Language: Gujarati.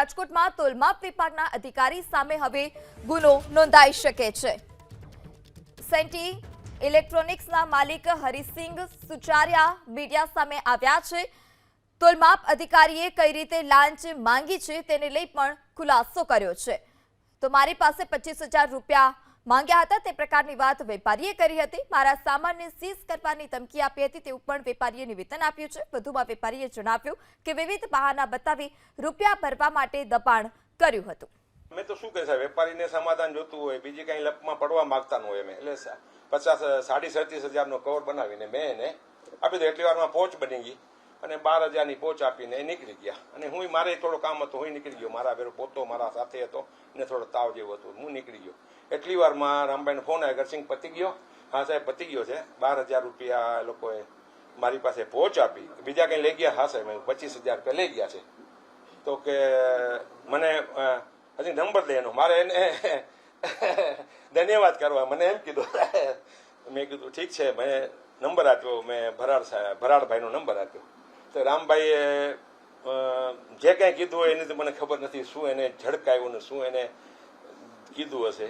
રાજકોટમાં તોલમાપ વિભાગના અધિકારી સામે હવે ગુનો નોંધાઈ શકે છે। સેન્ટી ઇલેક્ટ્રોનિક્સના માલિક હરિસિંગ સુચારિયા મીડિયા સામે આવ્યા છે। તોલમાપ અધિકારીએ કઈ રીતે લાંચ માંગી છે તેને લઈ પણ ખુલાસો કર્યો છે। તો મારી પાસે 25,000 રૂપિયા માંગ્યા હતા તે પ્રકારની વાત વેપારીએ કરી હતી। મારા સામાનને સીઝ કરવાની ધમકી આપી હતી તેવું પણ વેપારીએ નિવેદન આપ્યું છે। વધુમાં વેપારીએ જણાવ્યું કે વિવિધ બહાના બતાવી રૂપિયા ભરવા માટે દબાણ કર્યું હતું। મેં તો શું કહે સાહેબ, વેપારીને સમાધાન જોતું હોય, બીજી કઈ લપમાં પડવા માંગતા ન હોય, એમ એટલે 37,500 કવર બનાવીને મેં એને આપી દો। એટલી વારમાં પહોંચ બની ગઈ અને 12,000ની પહોંચ આપીને નીકળી ગયા। અને હું મારે થોડો કામ હતો, હું નીકળી ગયો। મારા બેરો પોતો મારા સાથે હતો ને થોડો તાવ જેવો હતો, હું નીકળી ગયો। એટલી વારમાં રામભાઈનો ફોન આવ્યો, ઘરસિંગ પતી ગયો? હા સાહેબ પતી ગયો છે। 12,000 રૂપિયા લોકોએ મારી પાસે પહોંચ આપી, બીજા કંઈ લઈ ગયા? હા સાહેબ 25,000 રૂપિયા લઈ ગયા છે। તો કે મને હજી નંબર દે એનો, મારે એને ધન્યવાદ કરવા, મને એમ કીધું। મેં કીધું ઠીક છે, મેં નંબર આપ્યો, મેં ભરાડભાઈનો નંબર આપ્યો। તો રામભાઈએ જે કંઈ કીધું હોય એની તો મને ખબર નથી, શું એને ઝડકાયું ને શું એને કીધું હશે।